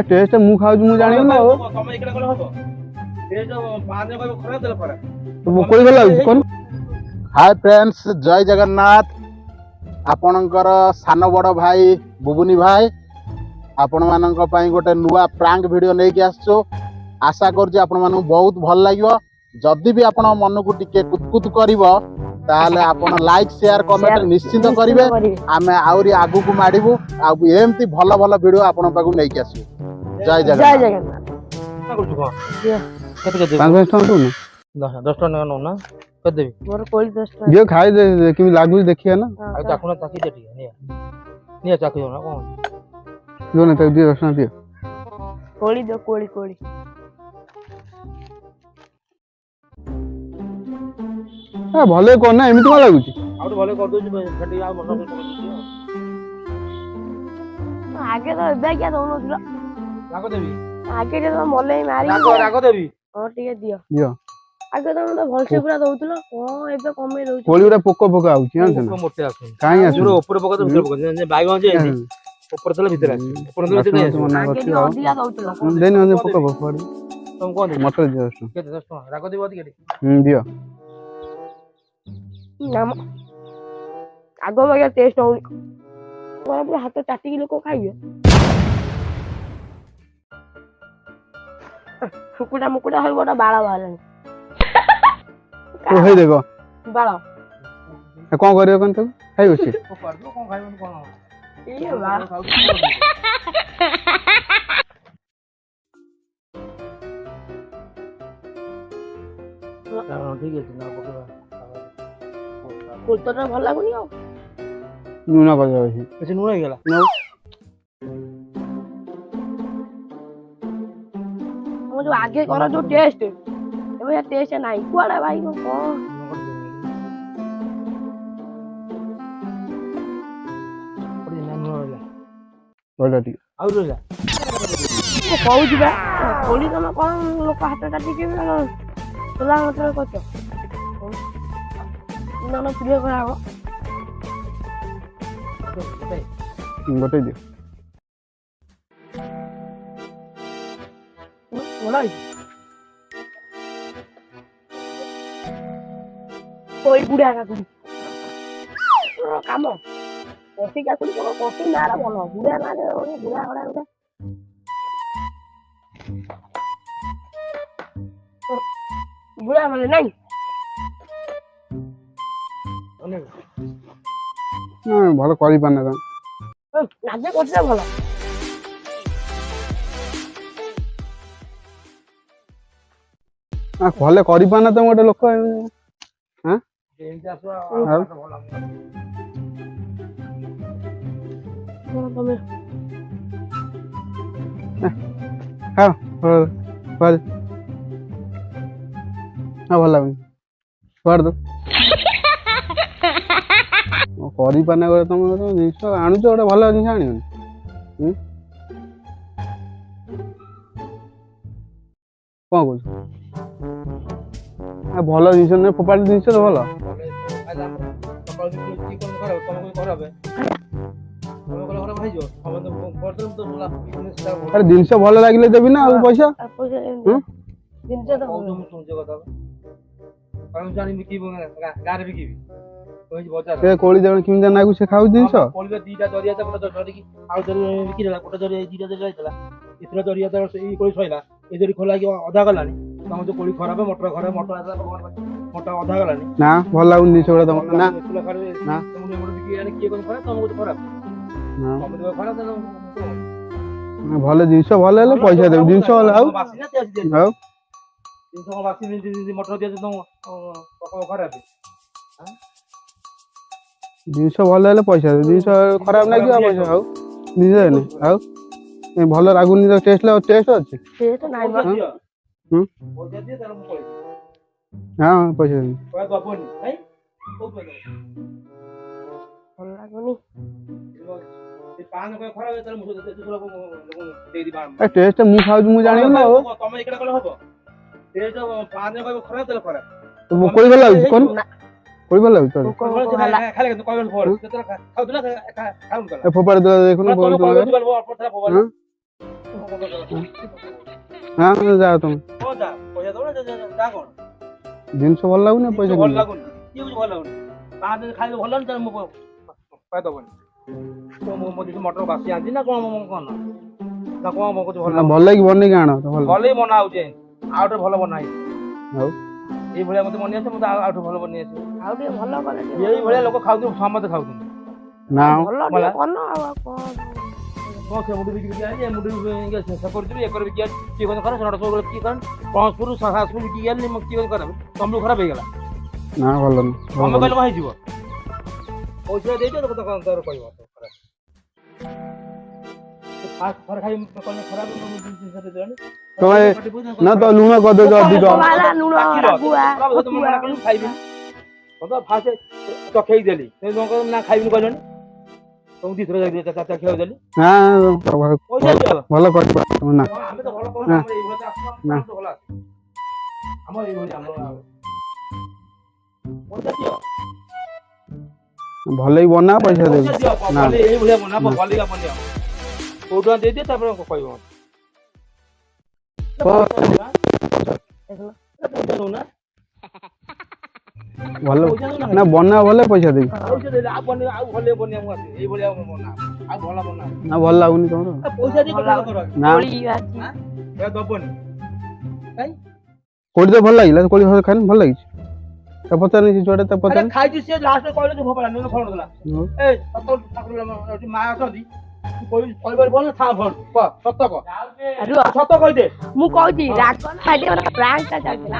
Test मु खाऊ मु जानि ना हो तमे एकटा कोन हबो टेस्ट पानी को खराब देला पर तो कोई गला कोन हाय फ्रेंड्स जय जगन्नाथ आपणकर सान बड़ भाई बुबुनी भाई आपण मानक पई गोटे नुआ प्रांक वीडियो नै कि आसछो आशा करछि आपण मानक बहुत भल लागियो जदि भी आपण मन को टिके कुतकुत करिवो ताले आपण लाइक शेयर कमेंट निश्चित करिवे आमे आउरी आगु को माडिबु आ एमती भल भल वीडियो आपण पाकु नै कि आसु जय जगन्नाथ ना करछु को केते केते 5 टका दो ना 10 टका न ना कर देबी मोर कोई 10 टका जे खाई दे कि लागु देखिए ना आ चाखुना चाखी दे ठीक निया चाखी ना कोन जो ना तो 10 टका दियो कोली दो कोली कोली हां भले कोन ना एमिति कोन लागुची आउट भले कर दोछि फटी आ मन कर आगे तो बे क्या दोनो दिलो राग देबी आगे जे मले मारी राग देबी हां ठीक दियो दियो आगे तो भलसे पूरा दउतलो हां एबे कमे दउछ कोली रे पोको पोको आउची जानछ ना मोटे आछन काई आछन पूरा ऊपर पका तो भीतर पका जे बाइगन जे ऊपर तले भीतर आछन ऊपर तले भीतर आछन आगे जो अधिया दउतलो देन ने पोको पोको तुम कोन मटर जस्ट केते 10 टका राग देबो अधिक दियो नाम आगो बगे टेस्ट हो मोर पूरा हाथ चाटी लोक खाइयो फुकुडा मुकुडा होय बडा बाळा बाळा ओ हे देखो बाळा कोन करियो कोन तो खाइयो छी कोन खाइबन कोन ए बा ठीक है ना पकड़ा कुलतरा भल लागुनी हो नुना करियो छी अच्छा नुना गेला नो वो जो आगे करो जो टेस्ट एबे टेस्ट नहीं कुआडा भाई को बोला ठीक आउट रहला कहू जिबा कोली तमा कोन लोक हाथ चाटी के तोला मतलब कतो ना ना प्रिय करा हो गोटे दियो बोला कोई बुढ़ा का कुछ काम कॉफी का कुछ कॉफी ना रा बोलो बुढ़ा ना रे बुढ़ा बड़ा उठा बुढ़ा माने नहीं ना भलो करि पाना त लाजे कोठा भलो आ भले करि पाना त गोटे लोक हां एमजा सो तमे हां भल हां भला छोड़ दो करि पाना गरे तुम जिंस आणु छ गोटे भलो जिंस आनियो कोन कहू आ भलो जिंस ने फोपाड़ी जिंस तो भलो सकाळ की कोन खराब तम को खराब है तम को खराब भाई जो हम तो बर्तन तो बोला बिजनेस का अरे जिंस भलो लागिले देबी ना आ पैसा दिन से तो तुम जो कथा कारण जानी बिकी गारे बिकी कोई बजार से कोली जण किम जाना को से खाउ जिंस कोली दीटा दरिया त कोटा धरि की आउ धरि बिकी देला कोटा धरि दीटा दे जाइतला इतना दरिया त ई कोली सइला ए जरी खोला की आधा गलानी तम जो कोली खराब है मटर घरे मटर आला मोटा आधा गलानी ना भल लागुन जिंस गोटे तम ना इसला करे ना तुम ने मोड़ बिकी यानी के कोन खराब तम को खराब ना तम तो खराब भल जिंस भल हेले पैसा देब जिंस भल आउ बासी ना तेज दे आउ जिंस बासी नि मटर दे तुम पका खराब है जिंस भल हेले पैसा देब जिंस खराब ना कि पैसा आउ निजे ने आउ ए भल लागुनी तो टेस्ट अछि से तो नहीं बा पैसा दिए तार को हां पैसा दे कोई गपनी नहीं बहुत पैसा भल लागुनी ये पान को खराब है तार मुझे दे दे दी बाम ए टेस्ट मु खाउ मु जानि ना हो तमे एकड़ा कोन हबो टेस्ट पान को खराब देला खराब तो कोई गला कोन କୋଳି ଭଲ ଲାଗୁଛି ତୋତେ? ଭୋକ ଭୋକ ହେଲା ଖାଲି କିନ୍ତୁ କହିବ ଫୋନ ଯେତେବେଳେ ଖାଉଥିଲା ଖାଉନ କଲା ଏ ଫୋପାଡ଼ି ଦେଲା ଦେଖୁନୁ ତମେ ଫୋପାଡ଼ି କହିବ ଦେଲା। ଯିବା ଅଳ୍ପ ଥିଲା ଫୋବାଡି ହଁ ଯାଅ ତମେ। କଣ ଯା ପଇସା ଦବ ନା ଯା କଣ ଜିନିଷ ଭଲ ଲାଗୁନି ଆଉ ପଇସା ଭଲ କେମିତି? ଲାଗୁନି କିଏ ବୁଝି ଭଲ ଲାଗୁନି ପାଞ୍ଚ ଦିନ ଖାଇଲେ ଭଲ ଲାଗୁନି ତାହେଲେ ମୁଁ ପାଇ ଦବନି ମୋ ଦିଦି ମଟର ବାସି ଆଣିଛି ନା କଣ କଣ ନା କଣ ମୋ କହୁଛି ଭଲ ନା ଭଲ ଲାଗି ବନେଇକି ଆଣ ତ ଭଲ। ଭଲ ହିଁ ବନା ହଉଛି ଆଉ ଟିକେ ଭଲ ବନା ହେଇଛି ଆଉ ଏଇଭଳିଆ ମତେ ବନେଇ ଆସେ ମତେ ଆଉ ଟିକେ ଭଲ ବନେଇ ଆସିବ ଆଉ ଟିକେ ଭଲ କଲେ ଟିକେ ଏଇଭଳିଆ ଲୋକ ଖାଉଛନ୍ତି ସମସ୍ତେ ଖାଉଛନ୍ତି ନା ଭଲ ଟିକେ କନ ଆଉ କଣ କଣ ସେ ମୁଣ୍ଡି ବିକି ଆଣି ଏ ମୁଣ୍ଡି ଶେଷ କରୁଥିବି ଏକର ବିକି ଆଣି କିଏ କଣ ଖରାପ ସେଟା ସବୁବେଳେ କିଏ କଣ ପହଁଚପୁର ଶାଶୁରୁ ବିକି ଆଣି କିଏ କଣ ଖରାପ ତମକୁ ଖରାପ ହେଇଗଲା ନା ଭଲ ନୁହଁ। ତମେ କହିଲେ କଣ ହେଇଯିବ ପଇସା ଦେଇଛ ତ କଣ ତୋର କହିବ ଖରାପ ଫାଷ୍ଟ ଥରେ ଖାଇ କହିଲେ ଖରାପ ଜିନିଷ ଦେଲେଣି ତମେ ନା ତ ଲୁଣ କରିଦେଉଛ ଅଧିକ। ବାଲା ଲୁଣ ରାଗୁଆ ମନା କଲି ଖାଇବି ଫାଷ୍ଟ ଚଖେଇ ଦେଲି ନା ଖାଇବିନି କହିଲନି ତମକୁ ଦିଥର ଚାଖିବାକୁ ଦେଲି ନା ପଇସା ଦିଅ ଭଲ କରି ନା ଆମେ ତ ଭଲ କହୁଛୁ ନା। ଆମର ଏଇଭଳିଆ ନା। ଭଲ ଆସେ ଆମର ଏଇଭଳିଆ ଆମର ପଇସା ଦିଅ ଭଲ କି ବନା ପଇସା ଦେବି। ଦିଅ ନା ଭଲ ଏଇଭଳିଆ ବନା ନା। ଭଲିକା ବନେଇବ କୋଉ ଟଙ୍କା ଦେଇଦିଅ ତାପରେ କହିବ ପଇସା ଦଉନା ଭଲ ପଇସା ଦଉନା ନା ବନା ଭଲ ପଇସା ଦେବି। ପଇସା ଦେଲେ ଆଉ ବନେଇବା ଆଉ ଭଲ ବନେଇବାକୁ ଆସିବ ଏଇଭଳିଆ ବନା ଆଉ ଭଲ ବନା ନା ଭଲ ଲାଗୁନି ତମର। ପଇସା ଦେଇ କଥା କର ନା କୋଳି ଅଛି ଦବନି କାଇଁ କୋଳି ତ ଭଲ ଲାଗିଲା କୋଳି ଖାଇଲେ ଭଲ ଲାଗିଛି। ତା ପଚାରିନି ସେ ଛୁଆଟା ତା ଆରେ ପଚାରିନି। ଖାଇଛି ସିଏ ଲାଷ୍ଟ କହିଲେ ଯେ ଫୋପାଡା ନହେଲେ ଫୋନ ଦେଲା ଏ ସତ ଠାକୁର ଏଠି ମା ଅଛନ୍ତି କହିବାର ଭଲ ନା ଥାଆ ଫୋନ କହ ସତ କହ ରୁହ ସତ କହିଦେ ମୁଁ କହୁଛି ରାଗ ନା ପ୍ରାଙ୍କ ଟା ଚାଲିଥିଲା